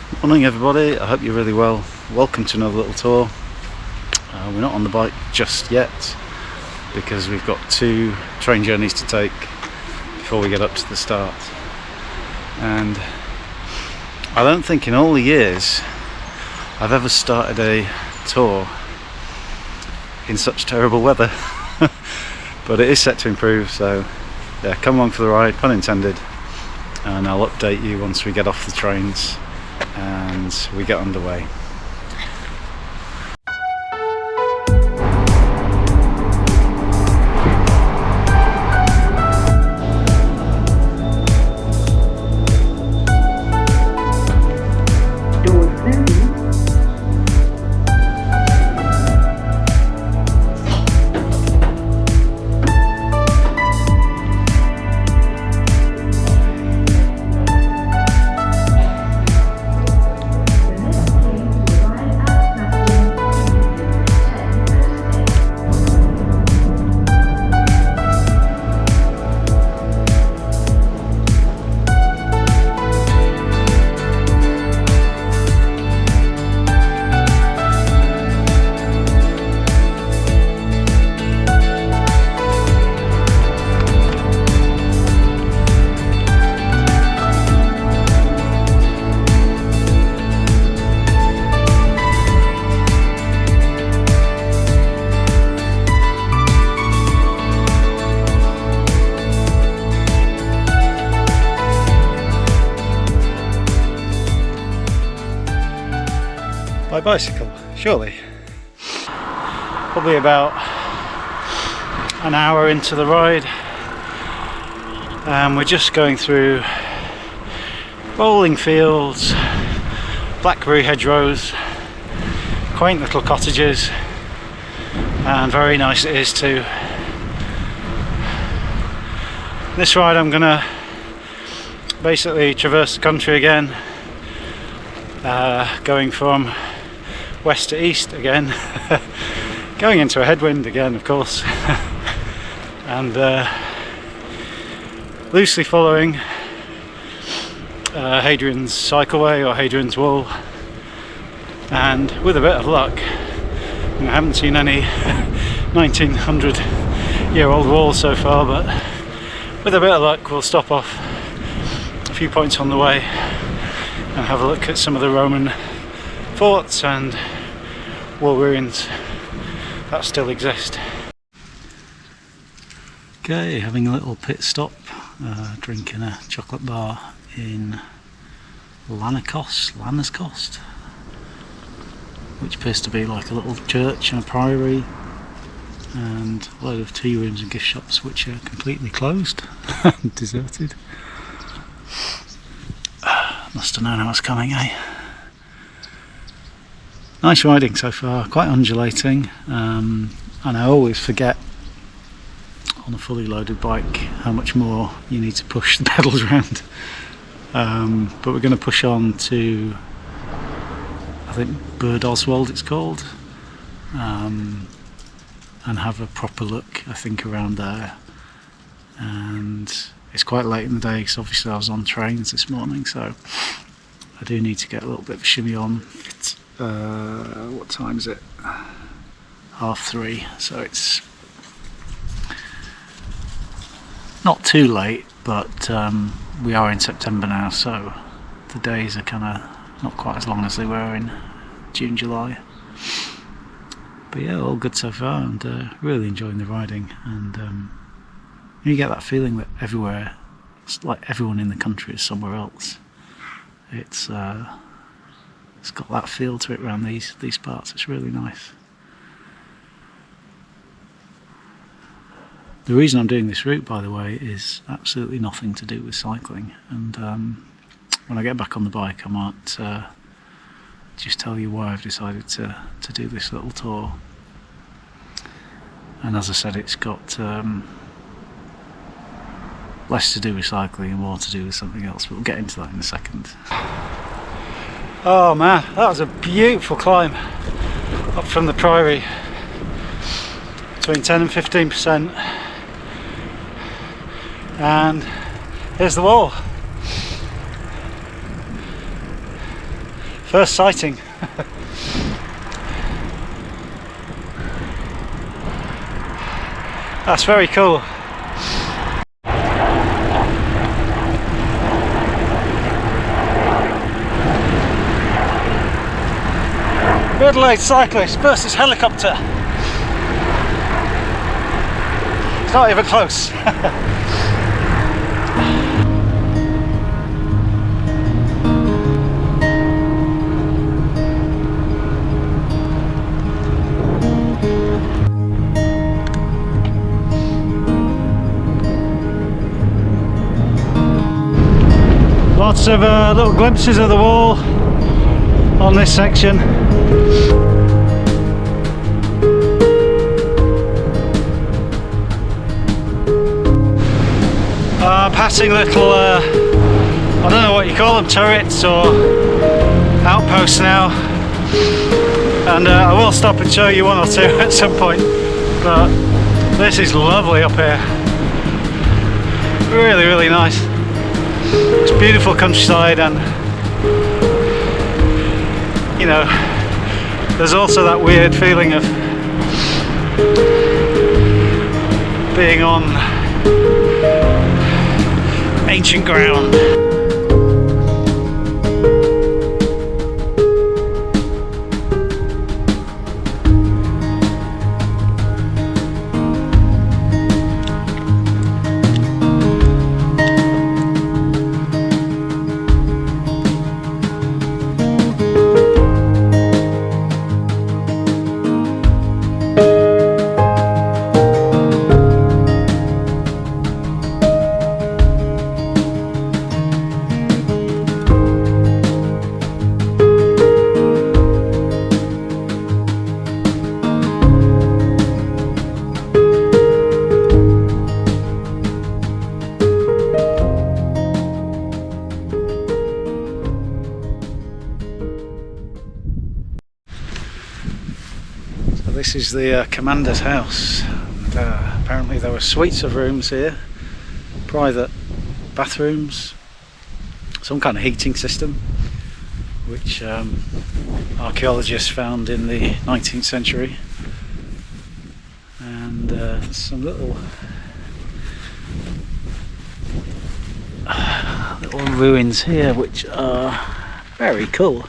Morning everybody, I hope you're really well. Welcome to another little tour. We're not on the bike just yet because we've got 2 train journeys to take before we get up to the start. And I don't think in all the years I've ever started a tour in such terrible weather. But it is set to improve, so yeah, come along for the ride, pun intended, and I'll update you once we get off the trains and we get underway. By bicycle, surely. Probably about an hour into the ride, and we're just going through rolling fields, blackberry hedgerows, quaint little cottages, and very nice it is too. This ride I'm gonna basically traverse the country again, going from west to east again, going into a headwind again of course, and loosely following Hadrian's Cycleway or Hadrian's Wall, and with a bit of luck, I haven't seen any 1900-year-old walls so far, but with a bit of luck we'll stop off a few points on the way and have a look at some of the Roman forts and wall ruins that still exist. Okay, having a little pit stop, drinking a chocolate bar in Lannercost, which appears to be like a little church and a priory, and a load of tea rooms and gift shops which are completely closed and deserted. Must have known I was coming, eh? Nice riding so far, quite undulating, and I always forget on a fully loaded bike how much more you need to push the pedals around. But we're going to push on to, I think, Bird Oswald it's called, and have a proper look, I think, around there. And it's quite late in the day because obviously I was on trains this morning, so I do need to get a little bit of a shimmy on. It's what time is it? 3:30, so it's not too late, but we are in September now, so the days are kind of not quite as long as they were in June, July. But yeah, all good so far, and really enjoying the riding. And you get that feeling that everywhere, it's like everyone in the country is somewhere else. It's got that feel to it around these parts. It's really nice. The reason I'm doing this route, by the way, is absolutely nothing to do with cycling. And when I get back on the bike, I might just tell you why I've decided to do this little tour. And as I said, it's got less to do with cycling and more to do with something else, but we'll get into that in a second. Oh man, that was a beautiful climb up from the priory, between 10 and 15%, and here's the wall. First sighting. That's very cool. Middle-aged cyclist versus helicopter. It's not even close. Lots of little glimpses of the wall on this section. Passing little, I don't know what you call them, turrets or outposts now, and I will stop and show you one or two at some point, but this is lovely up here. Really, really nice. It's beautiful countryside, and you know, there's also that weird feeling of being on ancient ground. This is the commander's house, and apparently there were suites of rooms here, private bathrooms, some kind of heating system, which archaeologists found in the 19th century, and some little ruins here which are very cool.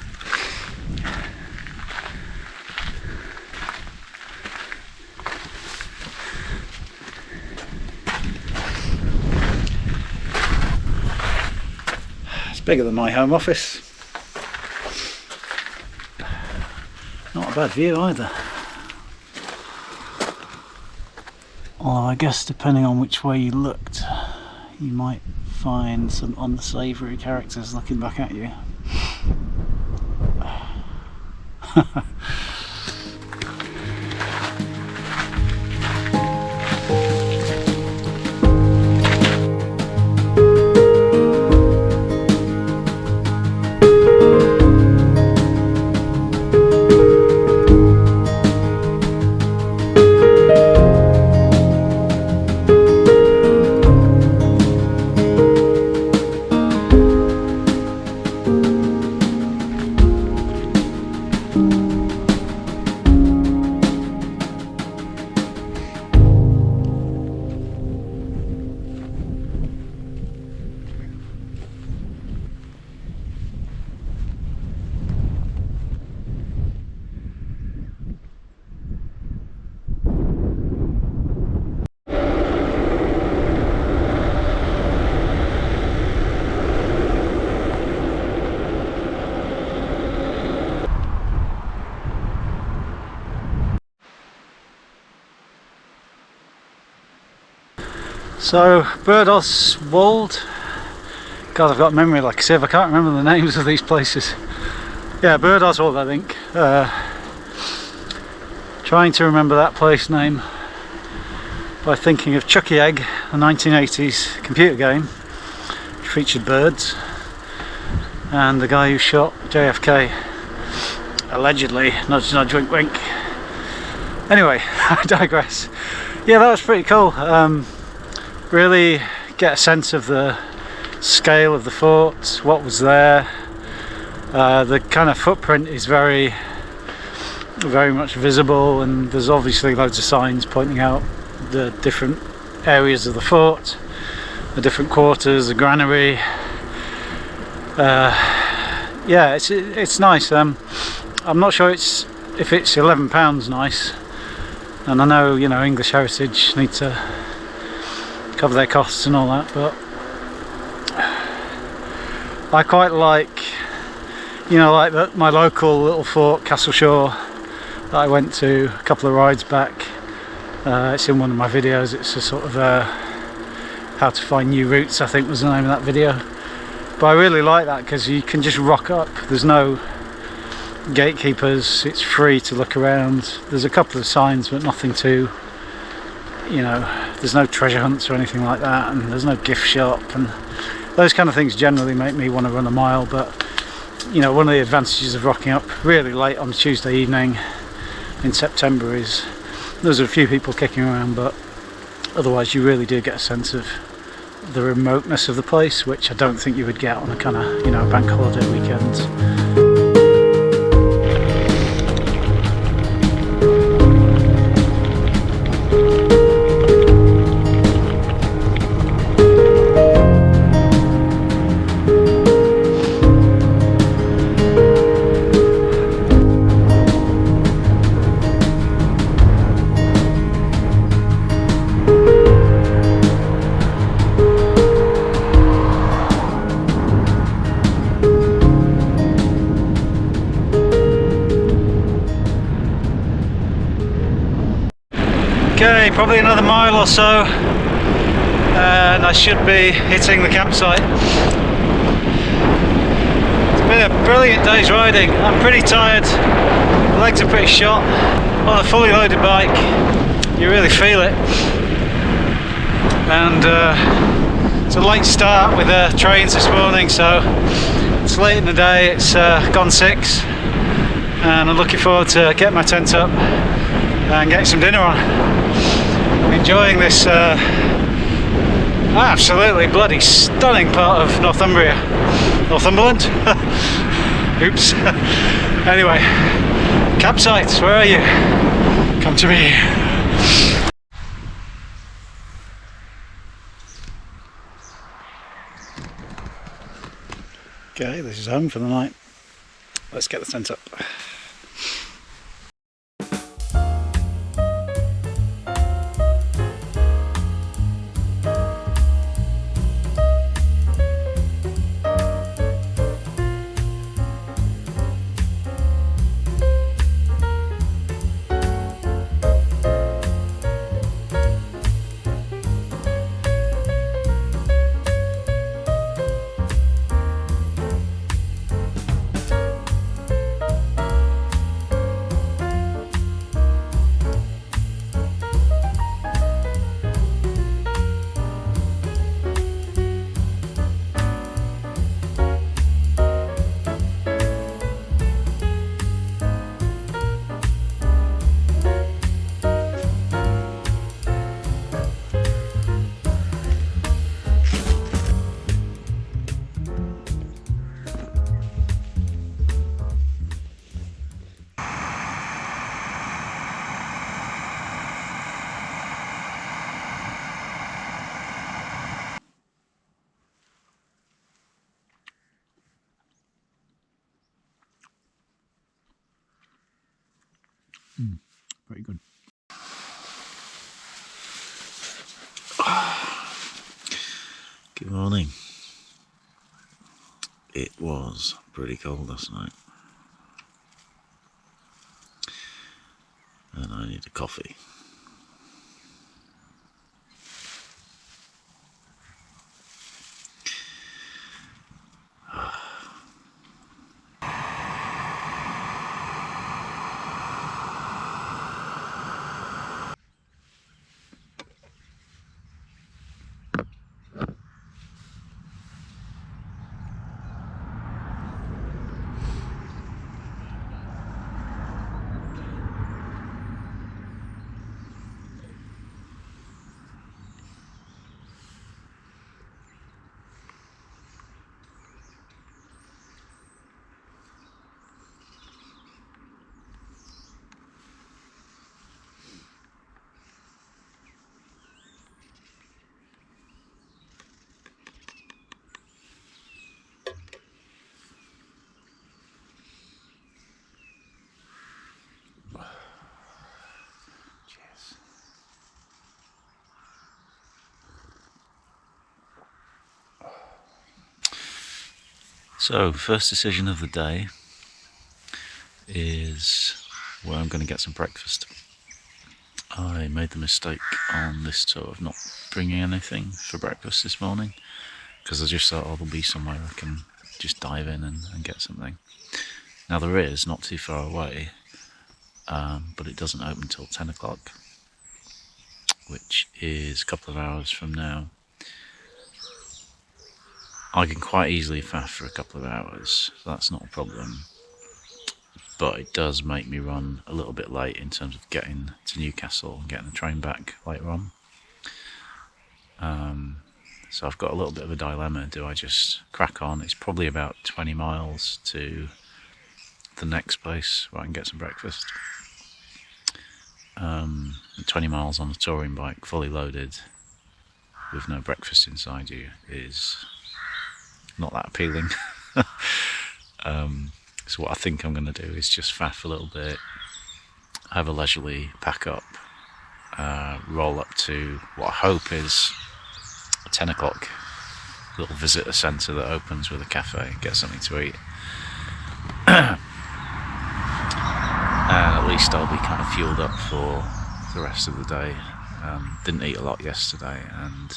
Bigger than my home office. Not a bad view either. Although I guess depending on which way you looked, you might find some unsavoury characters looking back at you. So, Birdoswald. God, I've got memory like a sieve. I can't remember the names of these places. Yeah, Birdoswald, I think. Trying to remember that place name by thinking of Chucky Egg, a 1980s computer game which featured birds, and the guy who shot JFK, allegedly, nudge nudge wink wink. Anyway, I digress. Yeah, that was pretty cool. Really get a sense of the scale of the fort, what was there, The kind of footprint is very much visible, and there's obviously loads of signs pointing out the different areas of the fort, the different quarters, the granary. Yeah, it's nice. I'm not sure if it's £11 nice, and I know, you know, English Heritage need to cover their costs and all that, but I quite like, you know, like my local little fort, Castleshaw, that I went to a couple of rides back. It's in one of my videos. It's a sort of how to find new routes, I think was the name of that video. But I really like that because you can just rock up. There's no gatekeepers, it's free to look around. There's a couple of signs, but nothing too, you know, there's no treasure hunts or anything like that, and there's no gift shop, and those kind of things generally make me want to run a mile. But you know, one of the advantages of rocking up really late on Tuesday evening in September is there's a few people kicking around, but otherwise you really do get a sense of the remoteness of the place, which I don't think you would get on a kind of, you know, bank holiday weekend. Okay, probably another mile or so and I should be hitting the campsite. It's been a brilliant day's riding. I'm pretty tired, my legs are pretty shot. On a fully loaded bike you really feel it, and it's a late start with the trains this morning, so it's late in the day. It's gone 6 and I'm looking forward to getting my tent up and getting some dinner on. I'm enjoying this absolutely bloody stunning part of Northumberland. Oops. Anyway, campsites, where are you? Come to me. Okay, this is home for the night. Let's get the tent up. Very good. Good morning. It was pretty cold last night and I need a coffee. So, first decision of the day is where I'm going to get some breakfast. I made the mistake on this tour of not bringing anything for breakfast this morning, because I just thought, oh, there'll be somewhere I can just dive in and get something. Now there is, not too far away, but it doesn't open until 10 o'clock, which is a couple of hours from now. I can quite easily faff for a couple of hours, so that's not a problem. But it does make me run a little bit late in terms of getting to Newcastle and getting the train back later on. So I've got a little bit of a dilemma. Do I just crack on? It's probably about 20 miles to the next place where I can get some breakfast. 20 miles on a touring bike, fully loaded, with no breakfast inside you, is not that appealing. So what I think I'm going to do is just faff a little bit, have a leisurely pack up, roll up to what I hope is a 10 o'clock little visitor centre that opens with a cafe, get something to eat. And at least I'll be kind of fueled up for the rest of the day. Didn't eat a lot yesterday and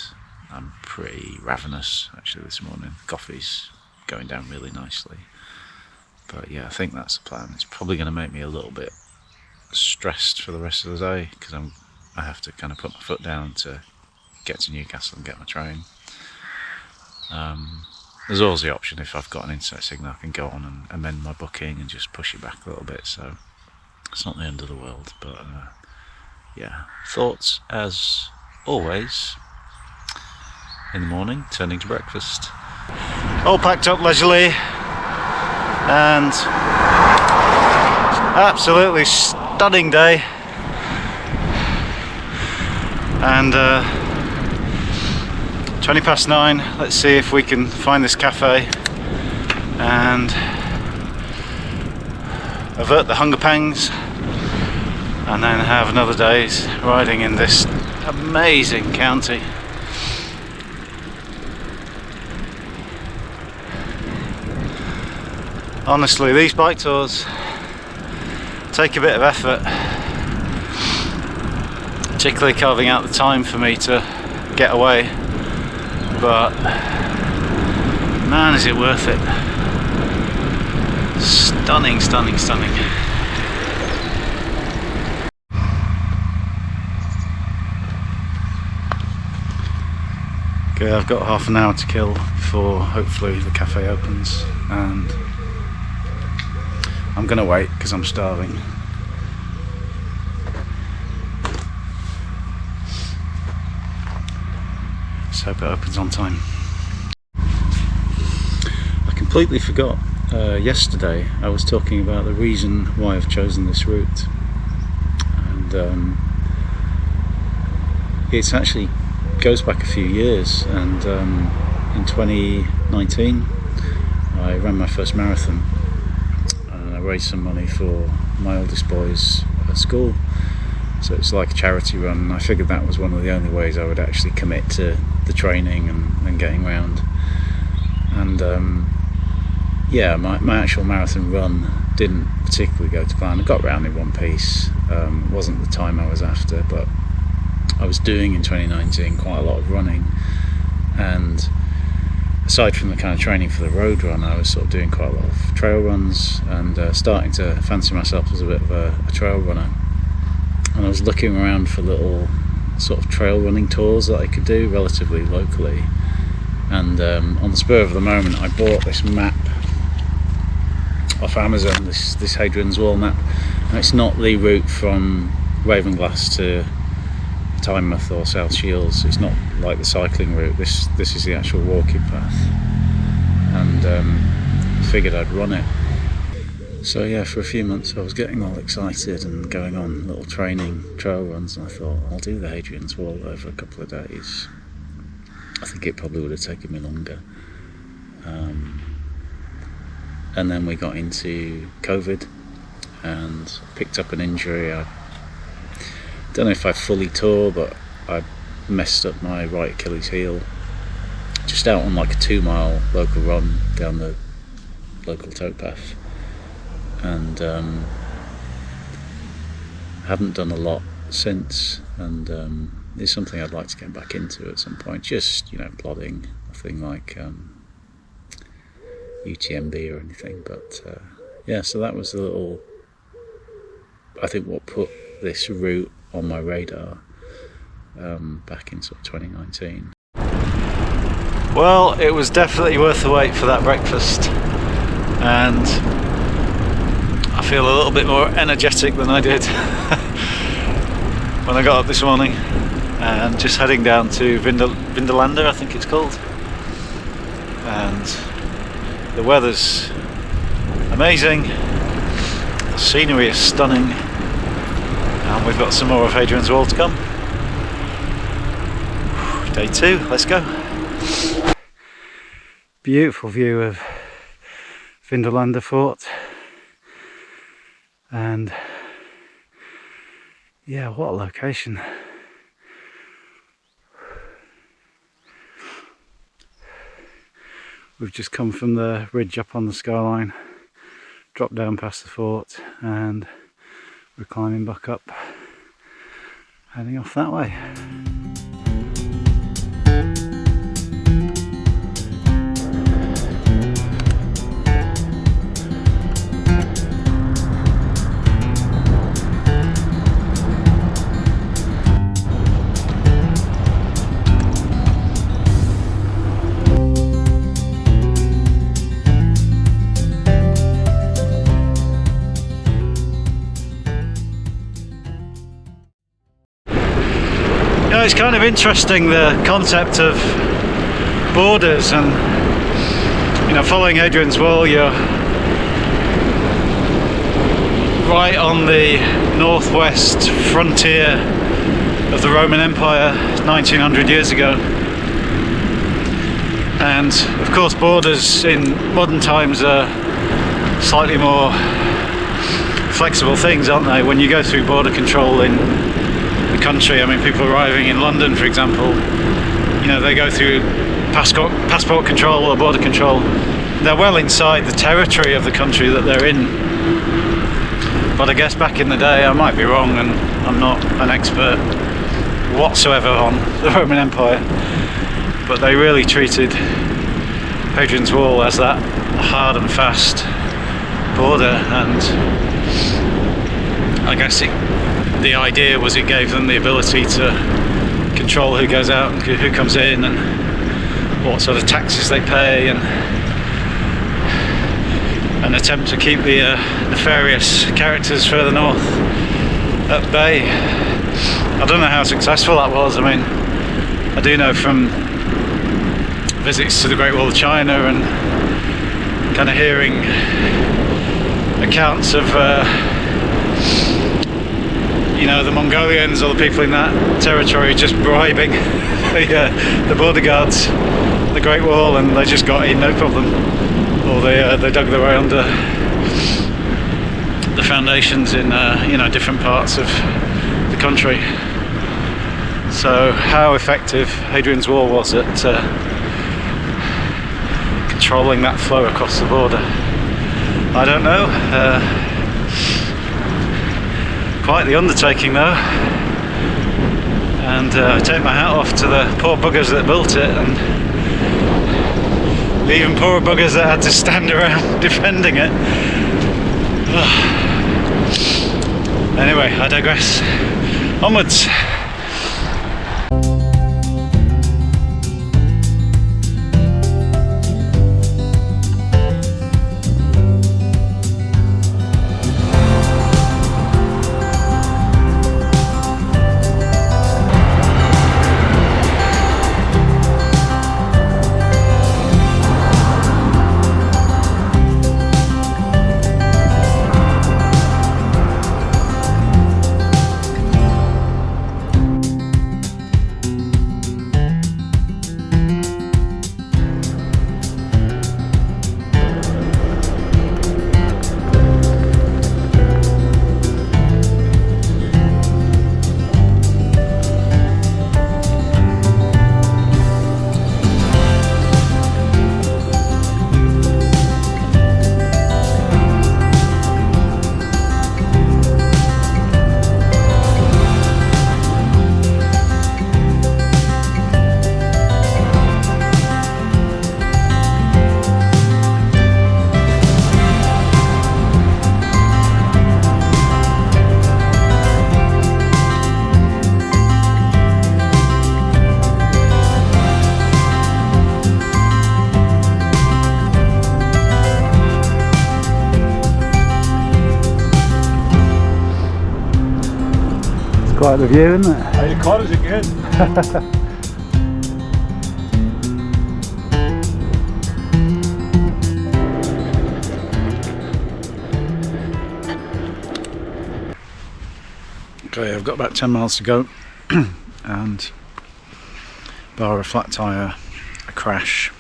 I'm pretty ravenous actually this morning. Coffee's going down really nicely. But yeah, I think that's the plan. It's probably going to make me a little bit stressed for the rest of the day, because I have to kind of put my foot down to get to Newcastle and get my train. There's always the option, if I've got an internet signal, I can go on and amend my booking and just push it back a little bit, so it's not the end of the world. But yeah, thoughts as always in the morning, turning to breakfast. All packed up leisurely, and absolutely stunning day, and 20 past 9. Let's see if we can find this cafe and avert the hunger pangs, and then have another day's riding in this amazing county. Honestly, these bike tours take a bit of effort, particularly carving out the time for me to get away, but man, is it worth it. Stunning, stunning, stunning. Okay, I've got half an hour to kill before hopefully the cafe opens, and I'm gonna wait because I'm starving. Let's hope it opens on time. I completely forgot, yesterday I was talking about the reason why I've chosen this route, and it's actually goes back a few years, and in 2019 I ran my first marathon. Raised some money for my oldest boys at school, so it's like a charity run, and I figured that was one of the only ways I would actually commit to the training and getting round. And yeah, my actual marathon run didn't particularly go to plan. I got round in one piece. It wasn't the time I was after, but I was doing in 2019 quite a lot of running, and aside from the kind of training for the road run, I was sort of doing quite a lot of trail runs, and starting to fancy myself as a bit of a trail runner. And I was looking around for little sort of trail running tours that I could do relatively locally. And on the spur of the moment, I bought this map off Amazon, this Hadrian's Wall map, and it's not the route from Ravenglass to Tynemouth or South Shields. It's not like the cycling route. This is the actual walking path, and figured I'd run it. So yeah, for a few months I was getting all excited and going on little training trail runs, and I thought I'll do the Hadrian's Wall over a couple of days. I think it probably would have taken me longer, and then we got into COVID and picked up an injury. I don't know if I fully tore, but I messed up my right Achilles heel just out on like a 2-mile local run down the local towpath, and haven't done a lot since, and it's something I'd like to get back into at some point. Just, you know, plodding, nothing like UTMB or anything, but yeah, so that was a little, I think, what put this route on my radar back in sort of 2019. Well, it was definitely worth the wait for that breakfast, and I feel a little bit more energetic than I did when I got up this morning, and just heading down to Vindolanda, I think it's called, and the weather's amazing, the scenery is stunning, and we've got some more of Hadrian's Wall to come. Day 2, let's go. Beautiful view of Vindolanda Fort, and yeah, what a location. We've just come from the ridge up on the skyline, dropped down past the fort, and we're climbing back up, heading off that way. It's kind of interesting, the concept of borders, and you know, following Hadrian's Wall, you're right on the northwest frontier of the Roman Empire 1900 years ago, and of course borders in modern times are slightly more flexible things, aren't they? When you go through border control in country, I mean, people arriving in London, for example, you know, they go through passport control or border control. They're well inside the territory of the country that they're in. But I guess back in the day, I might be wrong, and I'm not an expert whatsoever on the Roman Empire, but they really treated Hadrian's Wall as that hard and fast border, and I guess the idea was it gave them the ability to control who goes out and who comes in, and what sort of taxes they pay, and an attempt to keep the nefarious characters further north at bay. I don't know how successful that was. I mean, I do know from visits to the Great Wall of China and kind of hearing accounts of you know, the Mongolians or the people in that territory just bribing the border guards, the Great Wall, and they just got in no problem, or they dug their way under the foundations in you know, different parts of the country. So how effective Hadrian's Wall was at controlling that flow across the border, I don't know. Quite the undertaking though, and I take my hat off to the poor buggers that built it, and the even poorer buggers that had to stand around defending it. Anyway, I digress. Onwards. quite the view, isn't it? Are your colours are good. Okay, I've got about 10 miles to go and bar a flat tyre, a crash,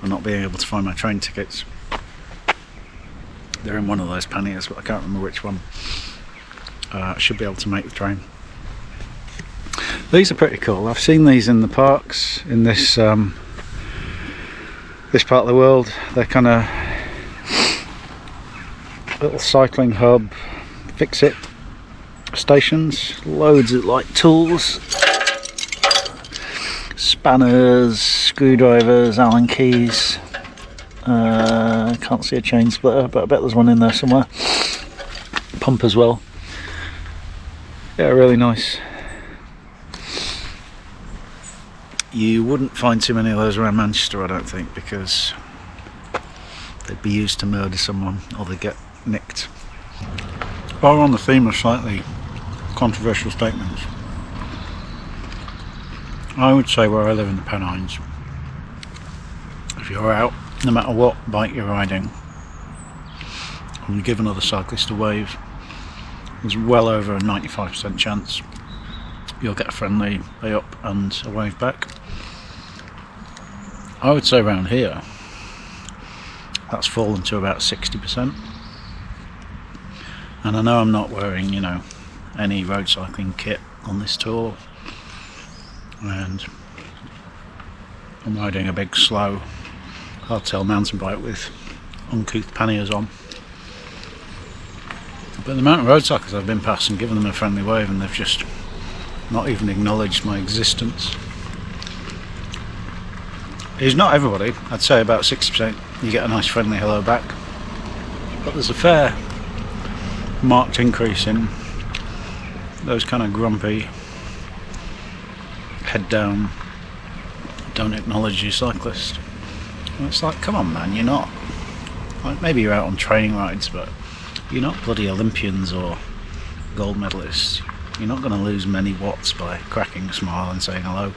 and not being able to find my train tickets. They're in one of those panniers, but I can't remember which one. I should be able to make the train. These are pretty cool. I've seen these in the parks in this this part of the world. They're kind of little cycling hub, fix-it stations. Loads of like tools, spanners, screwdrivers, Allen keys. Can't see a chain splitter, but I bet there's one in there somewhere. Pump as well. Yeah, really nice. You wouldn't find too many of those around Manchester, I don't think, because they'd be used to murder someone or they'd get nicked. While we're on the theme of slightly controversial statements, I would say where I live in the Pennines, if you're out, no matter what bike you're riding, and you give another cyclist a wave, there's well over a 95% chance you'll get a friendly way up and a wave back. I would say around here that's fallen to about 60%. And I know I'm not wearing, you know, any road cycling kit on this tour, and I'm riding a big slow hardtail mountain bike with uncouth panniers on. But the amount of road cyclists I've been past and given them a friendly wave, and they've just not even acknowledged my existence. It's not everybody. I'd say about 60% you get a nice friendly hello back, but there's a fair marked increase in those kind of grumpy, head down, don't acknowledge you cyclist. And it's like, come on man, you're not, like, maybe you're out on training rides, but you're not bloody Olympians or gold medalists. You're not going to lose many watts by cracking a smile and saying hello.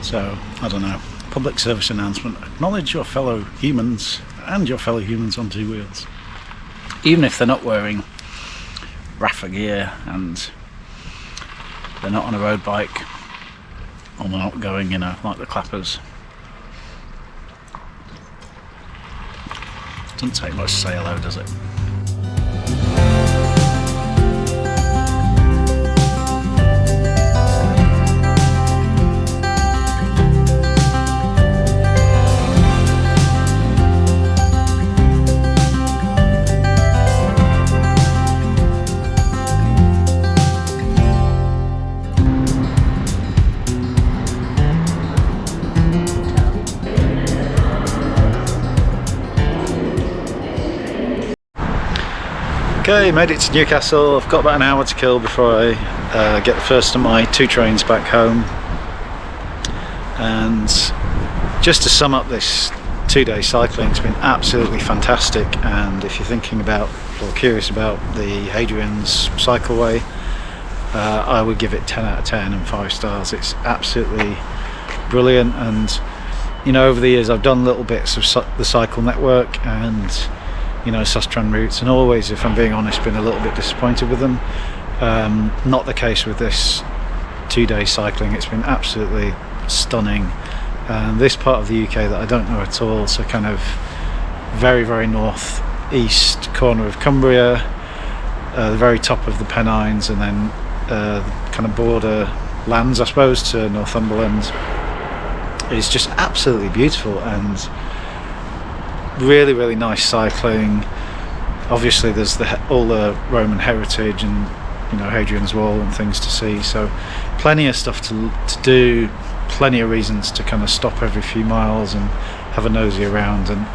So, I don't know, public service announcement: acknowledge your fellow humans and your fellow humans on two wheels, even if they're not wearing Rafa gear and they're not on a road bike, or they're not going, you know, like the clappers. Doesn't take much to say hello, does it? Okay, made it to Newcastle. I've got about an hour to kill before I get the first of my 2 trains back home. And just to sum up this 2-day cycling, it's been absolutely fantastic. And if you're thinking about or curious about the Hadrian's Cycleway, I would give it 10 out of 10 and 5 stars. It's absolutely brilliant. And you know, over the years I've done little bits of the cycle network and, you know, Sustran routes, and always, if I'm being honest, been a little bit disappointed with them. Not the case with this 2-day cycling. It's been absolutely stunning. And this part of the UK that I don't know at all, so kind of very, very north east corner of Cumbria, the very top of the Pennines, and then kind of border lands, I suppose, to Northumberland. It's just absolutely beautiful and really, really nice cycling. Obviously there's all the Roman heritage and, you know, Hadrian's Wall and things to see, so plenty of stuff to do, plenty of reasons to kind of stop every few miles and have a nosy around. And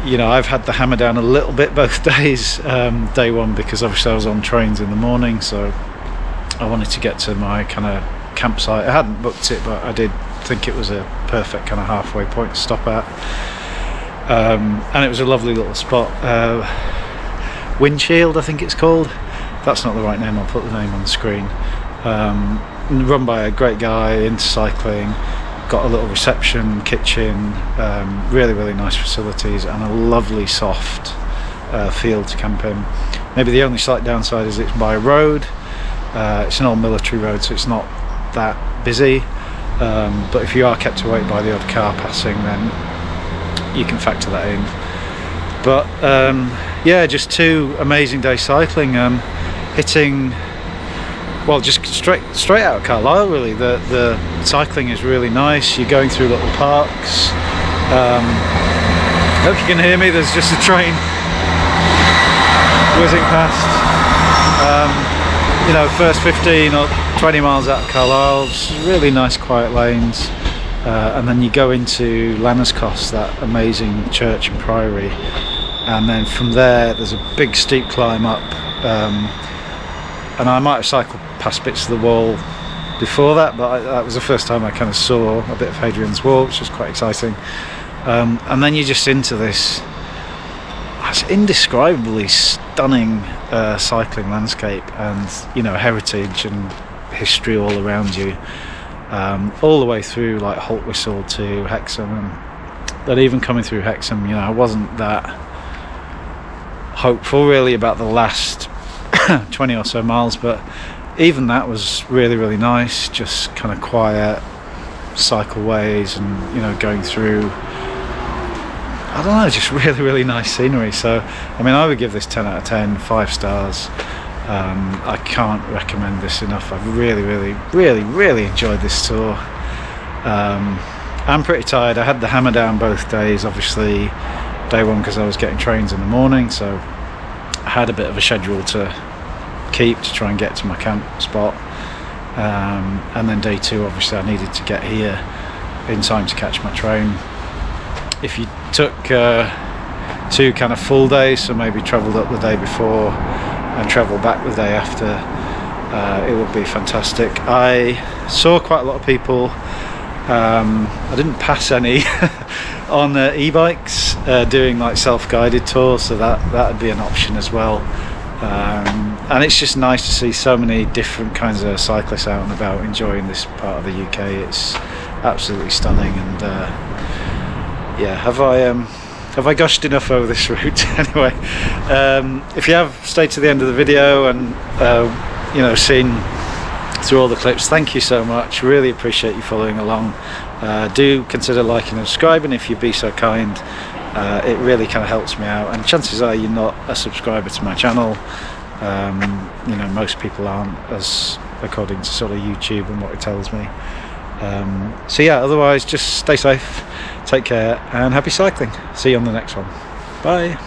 you know, I've had the hammer down a little bit both days. Day one, because obviously I was on trains in the morning, so I wanted to get to my kind of campsite. I hadn't booked it, but I did think it was a perfect kind of halfway point to stop at. And it was a lovely little spot. Windshield, I think it's called. If that's not the right name, I'll put the name on the screen. Run by a great guy into cycling, got a little reception, kitchen, really nice facilities, and a lovely soft field to camp in. Maybe the only slight downside is it's by a road. It's an old military road, so it's not that busy, but if you are kept awake by the odd car passing, then you can factor that in. But yeah, just 2 amazing days cycling, hitting, well, just straight out of Carlisle really. The cycling is really nice. You're going through little parks. Hope you can hear me, there's just a train whizzing past. You know, first 15 or 20 miles out of Carlisle, just really nice quiet lanes, and then you go into Lannerscoss, that amazing church and priory, and then from there there's a big steep climb up, and I might have cycled past bits of the wall before that, but that was the first time I kind of saw a bit of Hadrian's Wall, which was quite exciting. And then you're just into this indescribably stunning cycling landscape, and you know, heritage and history all around you, all the way through like Haltwhistle to Hexham. And then even coming through Hexham, you know, I wasn't that hopeful really about the last 20 or so miles, but even that was really nice, just kind of quiet cycleways, and you know, going through, I don't know, just really nice scenery. So I mean, I would give this 10 out of 10, 5 stars. I can't recommend this enough. I've really enjoyed this tour. I'm pretty tired. I had the hammer down both days, obviously day 1 because I was getting trains in the morning, so I had a bit of a schedule to keep to try and get to my camp spot, and then day 2 obviously I needed to get here in time to catch my train. If you took 2 kind of full days, so maybe travelled up the day before and travel back the day after, it would be fantastic. I saw quite a lot of people, I didn't pass any on e-bikes doing like self-guided tours, so that would be an option as well. And it's just nice to see so many different kinds of cyclists out and about enjoying this part of the UK. It's absolutely stunning, and yeah, have I gushed enough over this route? Anyway, if you have stayed to the end of the video and you know, seen through all the clips, thank you so much. Really appreciate you following along. Do consider liking and subscribing if you'd be so kind. It really kind of helps me out, and chances are you're not a subscriber to my channel. You know, most people aren't, as according to sort of YouTube and what it tells me. So yeah, otherwise just stay safe, take care, and happy cycling. See you on the next one. Bye.